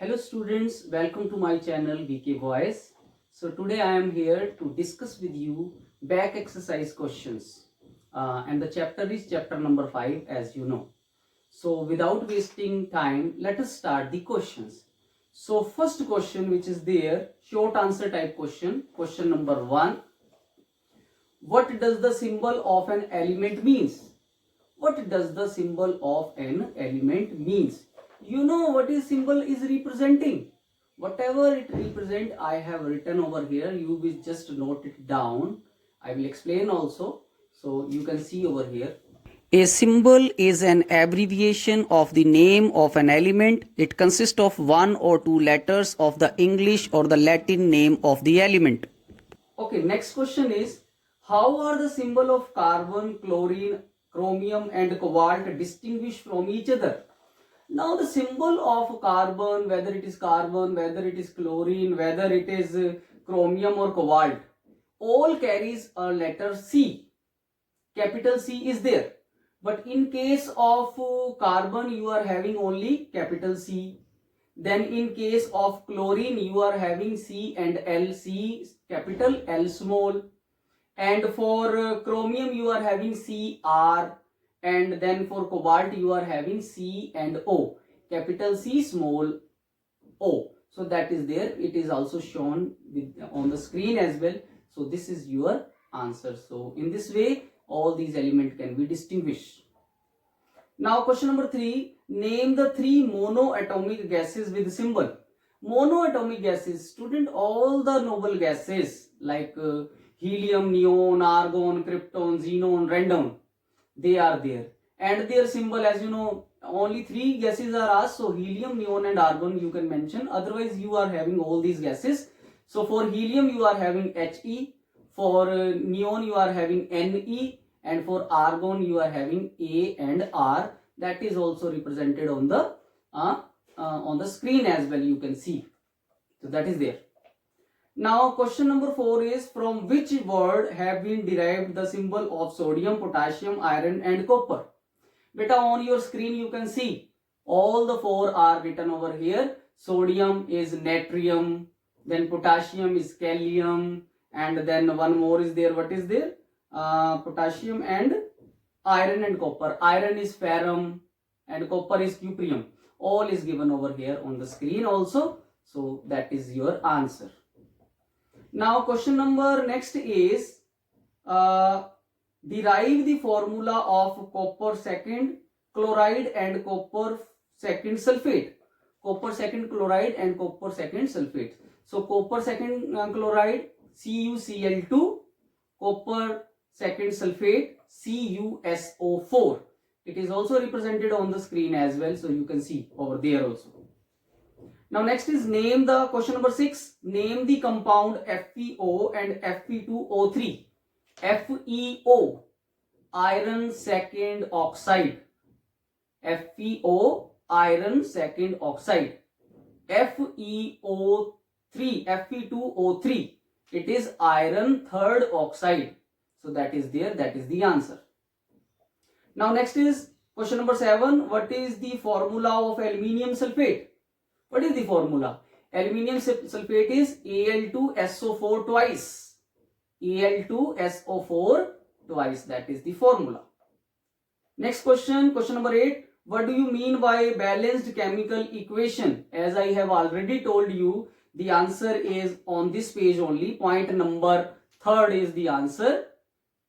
Hello students, welcome to my channel VK Voice. So today I am here to discuss with you back exercise questions and the chapter is chapter number 5 as you know. So without wasting time, let us start the questions. So first question which is there, short answer type question, question number 1. What does the symbol of an element means? What does the symbol of an element means? You know what is symbol is representing. Whatever it represent, I have written over here. You will just note it down. I will explain also. So you can see over here. A symbol is an abbreviation of the name of an element. It consists of one or two letters of the English or the Latin name of the element. Okay, next question is, how are the symbol of carbon, chlorine, chromium and cobalt distinguished from each other? Now the symbol of carbon, whether it is carbon, whether it is chlorine, whether it is chromium or cobalt, all carries a letter C. Capital C is there. But in case of carbon, you are having only capital C. Then in case of chlorine, you are having C and L, C capital, L small. And for chromium, you are having C, R. And then for cobalt, you are having C and O. Capital C, small O. So that is there. It is also shown on the screen as well. So this is your answer. So in this way, all these elements can be distinguished. Now question number 3, name the 3 monoatomic gases with symbol. Monoatomic gases, student, all the noble gases like helium, neon, argon, krypton, xenon, radon, they are there. And their symbol, as you know, only 3 gases are asked. So helium, neon and argon you can mention. Otherwise you are having all these gases. So for helium you are having He, for neon you are having Ne, and for argon you are having A and R. That is also represented on the screen as well, you can see. So that is there. Now question number 4 is, from which word have been derived the symbol of sodium, potassium, iron and copper? Beta, on your screen you can see all the 4 are written over here. Sodium is natrium, then potassium is calcium, and then one more is there. What is there? Potassium and iron and copper. Iron is ferrum and copper is cuprium. All is given over here on the screen also. So that is your answer. Now question number next is, derive the formula of copper second chloride and copper second sulfate. Copper second chloride and copper second sulfate. So copper second chloride CuCl2, copper second sulfate CuSO4. It is also represented on the screen as well, so you can see over there also. Now next is, name the question number 6. Name the compound FeO and Fe2O3. FeO, iron second oxide. FeO, iron second oxide. FeO3, Fe2O3, it is iron third oxide. So that is there, that is the answer. Now next is question number 7. What is the formula of aluminium sulfate? What is the formula? Aluminium sulfate is Al2SO4 twice. Al2SO4 twice, that is the formula. Next question, question number 8. What do you mean by balanced chemical equation? As I have already told you, the answer is on this page only. Point number 3 is the answer.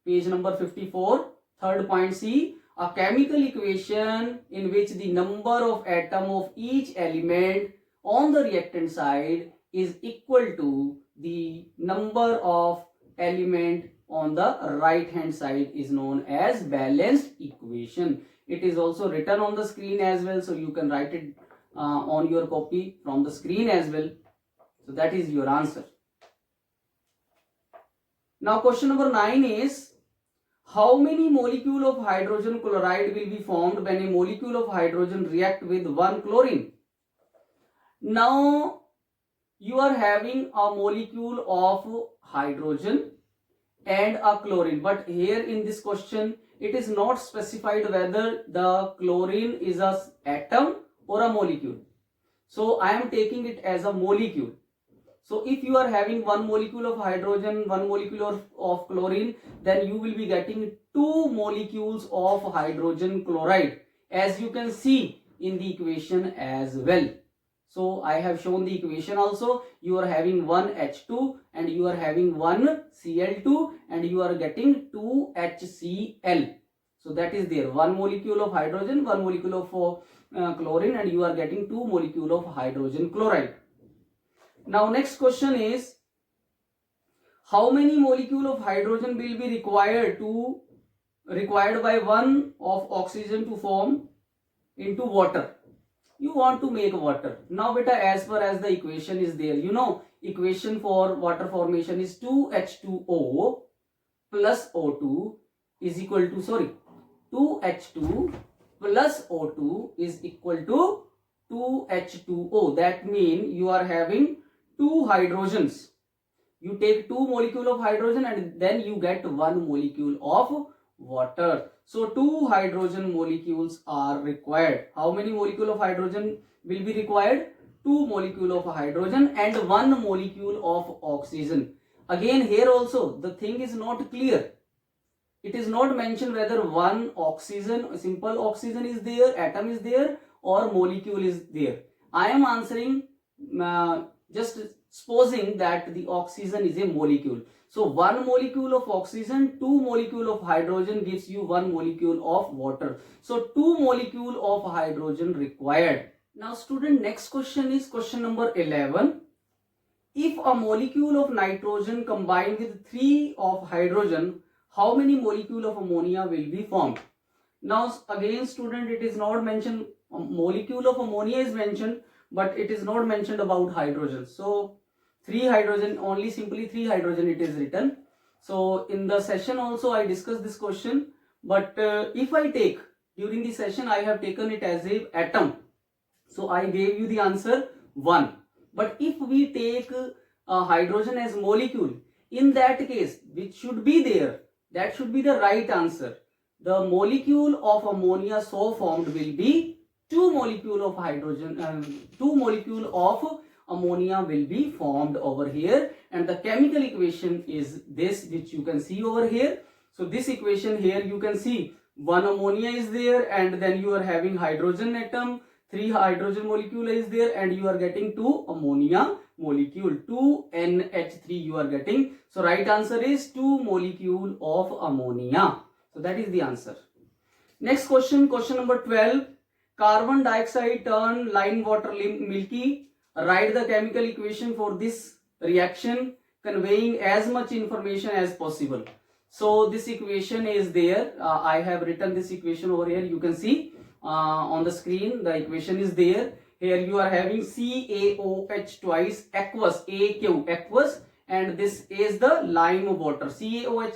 Page number 54, third point C. A chemical equation in which the number of atoms of each element on the reactant side is equal to the number of element on the right hand side is known as balanced equation. It is also written on the screen as well, so you can write it on your copy from the screen as well. So that is your answer. Now question number 9 is, how many molecule of hydrogen chloride will be formed when a molecule of hydrogen react with 1 chlorine? Now you are having a molecule of hydrogen and a chlorine, but here in this question it is not specified whether the chlorine is an atom or a molecule. So I am taking it as a molecule. So if you are having one molecule of hydrogen, one molecule of chlorine, then you will be getting two molecules of hydrogen chloride, as you can see in the equation as well. So I have shown the equation also. You are having one H2 and you are having one Cl2 and you are getting two HCl. So that is there, one molecule of hydrogen, one molecule of chlorine, and you are getting two molecule of hydrogen chloride. Now next question is, how many molecule of hydrogen will be required by one of oxygen to form into water? You want to make water. Now beta, as far as the equation is there, you know, equation for water formation is 2H2O plus O2 is equal to, 2H2 plus O2 is equal to 2H2O. That means you are having two hydrogens. You take two molecule of hydrogen and then you get one molecule of water. So two hydrogen molecules are required. How many molecule of hydrogen will be required? Two molecule of hydrogen and one molecule of oxygen. Again, here also the thing is not clear. It is not mentioned whether one oxygen, simple oxygen is there, atom is there, or molecule is there. I am answering just supposing that the oxygen is a molecule. So one molecule of oxygen, two molecule of hydrogen gives you one molecule of water. So two molecule of hydrogen required. Now student, next question is question number 11. If a molecule of nitrogen combined with 3 of hydrogen, how many molecule of ammonia will be formed? Now again student, it is not mentioned, molecule of ammonia is mentioned, but it is not mentioned about hydrogen. So 3 hydrogen, only simply 3 hydrogen it is written. So in the session also I discussed this question, but if I take, during the session I have taken it as a atom. So I gave you the answer 1. But if we take hydrogen as molecule, in that case, which should be there, that should be the right answer. The molecule of ammonia so formed will be 2 molecule of hydrogen, 2 molecule of ammonia will be formed over here, and the chemical equation is this, which you can see over here. So this equation here you can see one ammonia is there, and then you are having hydrogen atom, 3 hydrogen molecule is there, and you are getting 2 ammonia molecule, 2NH3 you are getting. So right answer is 2 molecule of ammonia. So that is the answer. Next question, question number 12. Carbon dioxide turn lime water milky. Write the chemical equation for this reaction conveying as much information as possible. So this equation is there. I have written this equation over here. You can see on the screen the equation is there. Here you are having CaOH twice aqueous, AQ aqueous, and this is the lime water. CaOH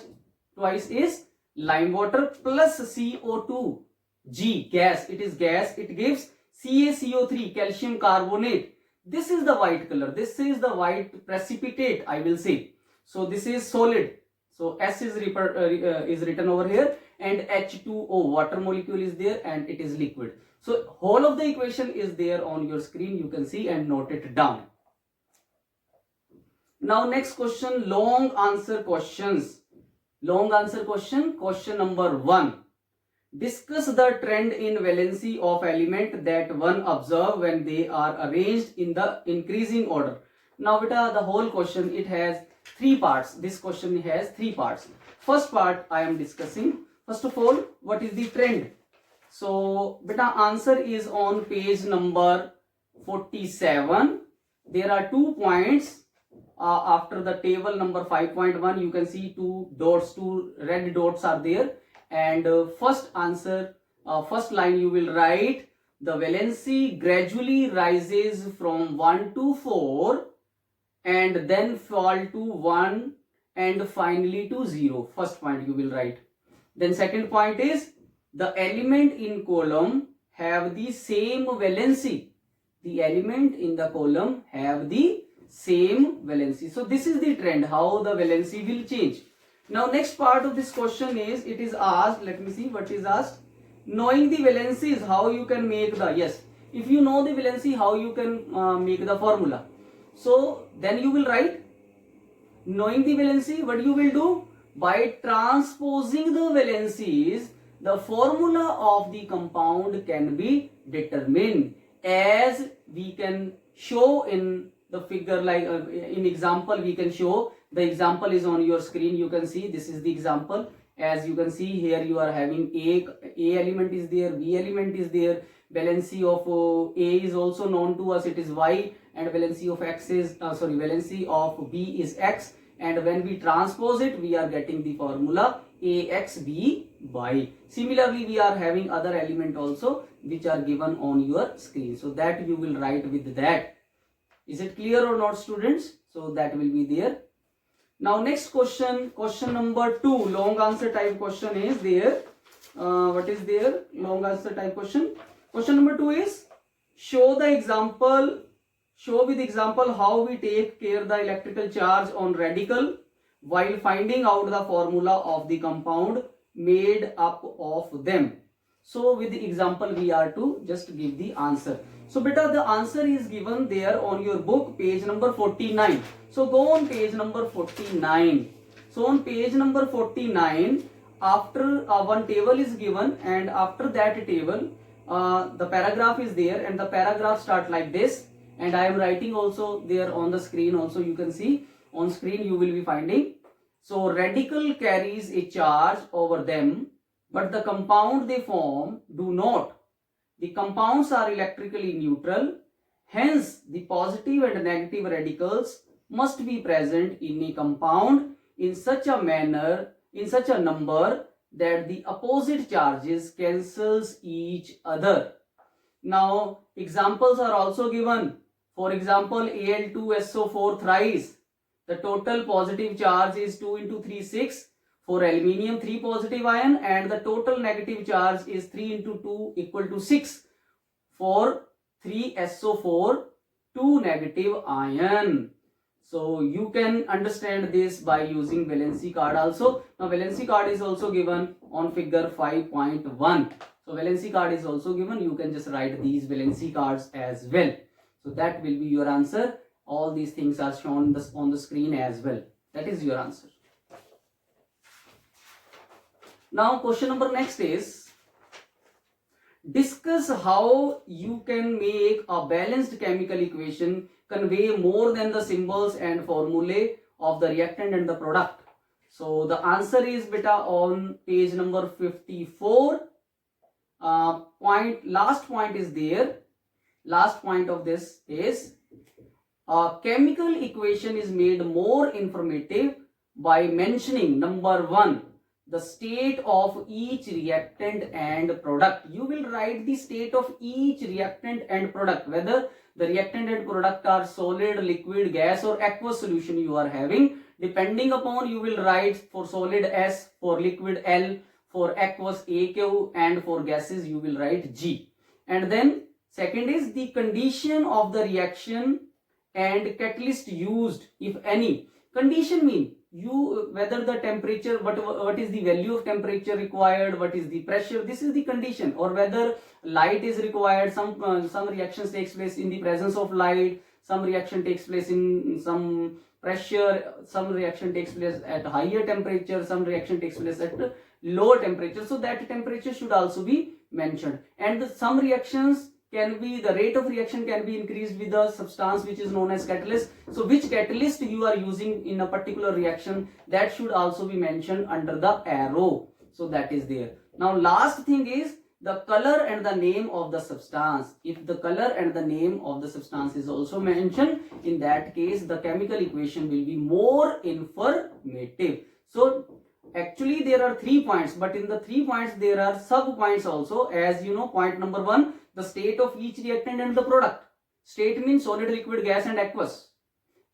twice is lime water plus CO2G gas. It is gas. It gives CaCO3 calcium carbonate. This is the white color. This is the white precipitate, I will say. So this is solid. So S is written over here, and H2O water molecule is there, and it is liquid. So whole of the equation is there on your screen. You can see and note it down. Now next question, long answer questions. Long answer question, question number 1. Discuss the trend in valency of element that one observe when they are arranged in the increasing order. Now beta, the whole question, it has 3 parts. This question has 3 parts. First part I am discussing. First of all, what is the trend? So beta, answer is on page number 47. There are 2 points. After the table number 5.1, you can see 2 dots, 2 red dots are there. And first answer, first line you will write, the valency gradually rises from 1 to 4 and then fall to 1 and finally to 0. First point you will write. Then second point is, the element in column have the same valency. The element in the column have the same valency. So this is the trend, how the valency will change. Now next part of this question is, it is asked, let me see what is asked. Knowing the valencies, how you can make the, yes, If you know the valency, how you can make the formula? So then you will write, knowing the valency, what you will do? By transposing the valencies, the formula of the compound can be determined, as we can show in the figure, like in example we can show. The example is on your screen. You can see this is the example. As you can see here, you are having a element is there, b element is there. Valency of a is also known to us, it is y, and valency of x is valency of b is x. And when we transpose it, we are getting the formula ax b y. Similarly, we are having other element also which are given on your screen. So that you will write with that. Is it clear or not, students? So that will be there. Now next question, question number 2, long answer type question is there. What is there? Long answer type question. Question number 2 is, show with example how we take care the electrical charge on radical while finding out the formula of the compound made up of them. So with the example we are to just give the answer. So beta, the answer is given there on your book, page number 49. So go on page number 49. So on page number 49, after one table is given, and after that table the paragraph is there, and the paragraph start like this, and I am writing also there on the screen. Also you can see on screen, you will be finding. So radical carries a charge over them, but the compound they form do not. The compounds are electrically neutral, hence the positive and negative radicals must be present in a compound in such a manner, in such a number that the opposite charges cancels each other. Now examples are also given. For example, Al2SO4 thrice, the total positive charge is 2 into 3, 6. For aluminium, 3 positive ion, and the total negative charge is 3 into 2 equal to 6. For 3SO4, 2 negative ion. So you can understand this by using valency card also. Now valency card is also given on figure 5.1. So valency card is also given. You can just write these valency cards as well. So that will be your answer. All these things are shown on the screen as well. That is your answer. Now question number next is, discuss how you can make a balanced chemical equation convey more than the symbols and formulae of the reactant and the product. So the answer is beta on page number 54. Last point is there. Last point of this is, a chemical equation is made more informative by mentioning number 1, the state of each reactant and product. You will write the state of each reactant and product, whether the reactant and product are solid, liquid, gas or aqueous solution you are having. Depending upon, you will write for solid S, for liquid L, for aqueous AQ, and for gases you will write G. And then second is the condition of the reaction and catalyst used, if any. Condition mean whether the temperature, what is the value of temperature required, what is the pressure, this is the condition, or whether light is required. Some reactions takes place in the presence of light, some reaction takes place in some pressure, some reaction takes place at higher temperature, some reaction takes place at lower temperature. So that temperature should also be mentioned. And some reactions can be, the rate of reaction can be increased with the substance which is known as catalyst. So which catalyst you are using in a particular reaction, that should also be mentioned under the arrow. So that is there. Now last thing is the color and the name of the substance. If the color and the name of the substance is also mentioned, in that case the chemical equation will be more informative. So actually there are 3 points, but in the 3 points there are sub points also. As you know, point number 1, the state of each reactant and the product. State means solid, liquid, gas and aqueous.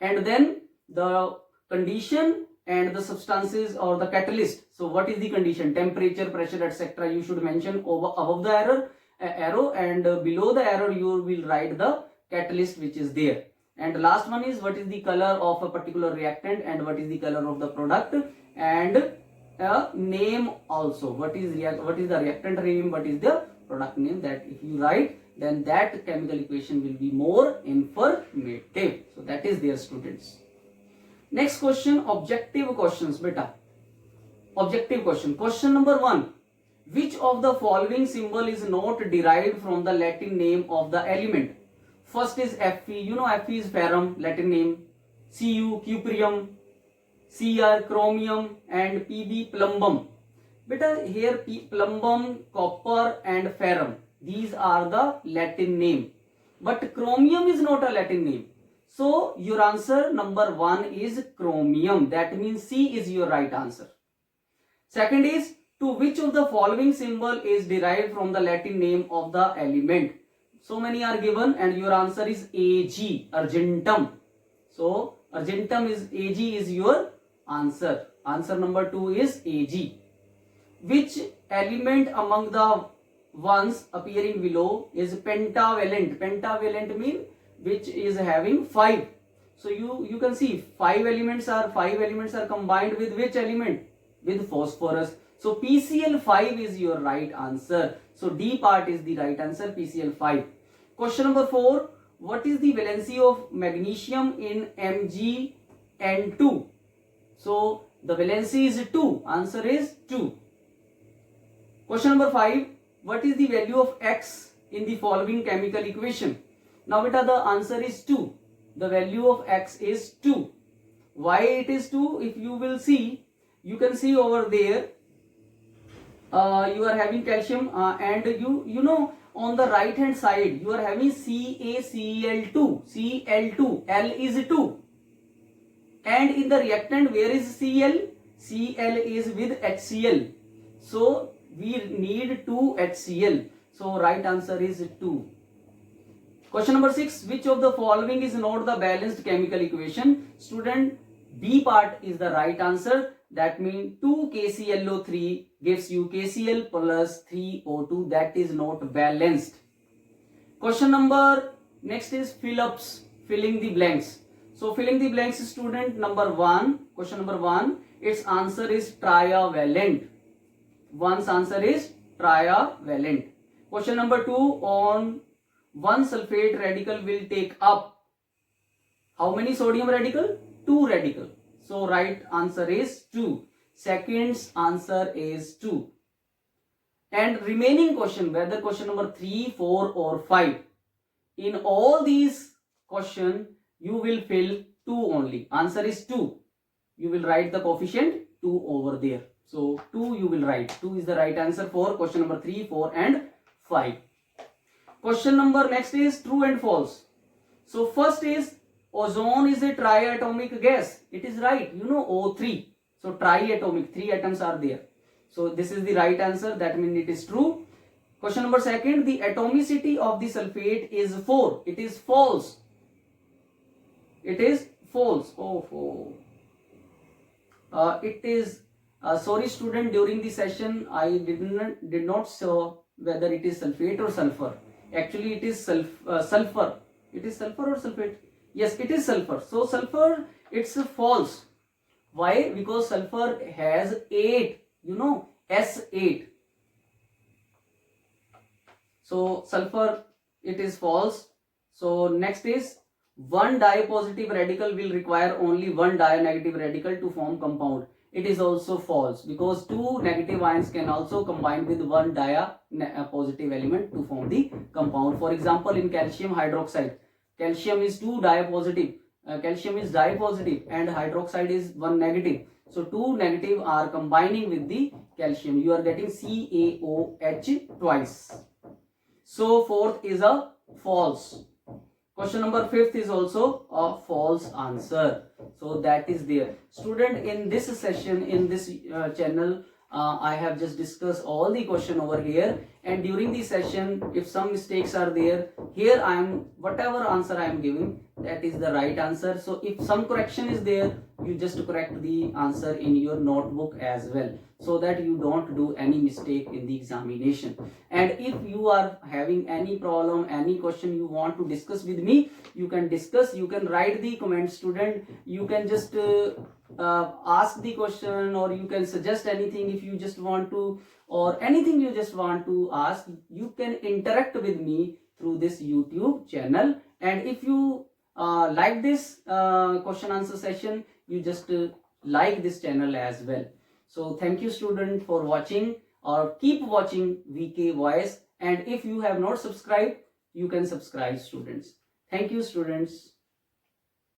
And then the condition and the substances or the catalyst. So what is the condition? Temperature, pressure, etc. You should mention above the arrow, and below the arrow you will write the catalyst which is there. And last one is what is the color of a particular reactant and what is the color of the product, and name also. What is the reactant name, what is the product name, that if you write, then that chemical equation will be more informative. So that is there, students. Next question, objective questions, beta. Objective question. Question number 1. Which of the following symbol is not derived from the Latin name of the element? First is Fe. You know Fe is ferrum, Latin name. Cu, cuprium. Cr, chromium, and Pb, plumbum. Beta, here plumbum, copper, and ferrum, these are the Latin name. But chromium is not a Latin name. So your answer number 1 is chromium. That means C is your right answer. Second is, to which of the following symbol is derived from the Latin name of the element? So many are given and your answer is Ag, argentum. So argentum is Ag is your answer. Answer number 2 is Ag. Which element among the ones appearing below is pentavalent? Pentavalent means which is having 5. So you can see 5 elements are combined with which element? With phosphorus. So PCl5 is your right answer. So D part is the right answer, PCl5. Question number 4. What is the valency of magnesium in MgN2? So the valency is 2. Answer is 2. Question number 5. What is the value of X in the following chemical equation? Now beta, the answer is 2. The value of X is 2. Why it is 2? If you will see, you can see over there, you are having calcium and you know on the right hand side you are having CaCl2, Cl2, L is 2. And in the reactant, where is Cl? Cl is with HCl. So we need 2 HCl. So right answer is 2. Question number 6. Which of the following is not the balanced chemical equation? Student, B part is the right answer. That means 2KClO3 gives you KCl plus 3O2. That is not balanced. Question number next is fill-ups, filling the blanks. So filling the blanks, student, number 1, question number 1, its answer is trivalent. One's answer is trivalent. Question number 2, on one sulfate radical will take up how many sodium radical? 2 radical. So right answer is 2. Second's answer is 2. And remaining question, whether question number 3, 4 or 5, in all these questions you will fill 2 only. Answer is 2. You will write the coefficient 2 over there. So 2 you will write. 2 is the right answer for question number 3, 4 and 5. Question number next is true and false. So first is ozone is a triatomic gas. It is right. You know O3. So triatomic, 3 atoms are there. So this is the right answer. That means it is true. Question number 2, the atomicity of the sulfate is 4. It is false. It is false. Oh. It is sorry student, during the session I did not show whether it is sulfate or sulfur. Actually it is sulfur. It is sulfur or sulfate? Yes, it is sulfur. So sulfur, it's false. Why? Because sulfur has 8, you know, S8. So sulfur, it is false. So next is one dipositive radical will require only one dianegative radical to form compound. It is also false because 2 negative ions can also combine with one positive element to form the compound. For example, in calcium hydroxide, calcium is 2 dipositive, calcium is dipositive and hydroxide is 1 negative. So 2 negative are combining with the calcium. You are getting CaOH twice. So fourth is a false. Question number 5 is also a false answer. So that is there. Student, in this session, in this channel, I have just discussed all the question over here, and during the session if some mistakes are there, here I am, whatever answer I am giving, that is the right answer. So if some correction is there, you just correct the answer in your notebook as well, so that you don't do any mistake in the examination. And if you are having any problem, any question you want to discuss with me, you can discuss, you can write the comment, student. You can just ask the question, or you can suggest anything if you just want to, or anything you just want to ask. You can interact with me through this YouTube channel. And if you like this question answer session, you just like this channel as well. So thank you student for watching, or keep watching VK Voice. And if you have not subscribed, you can subscribe students. Thank you students.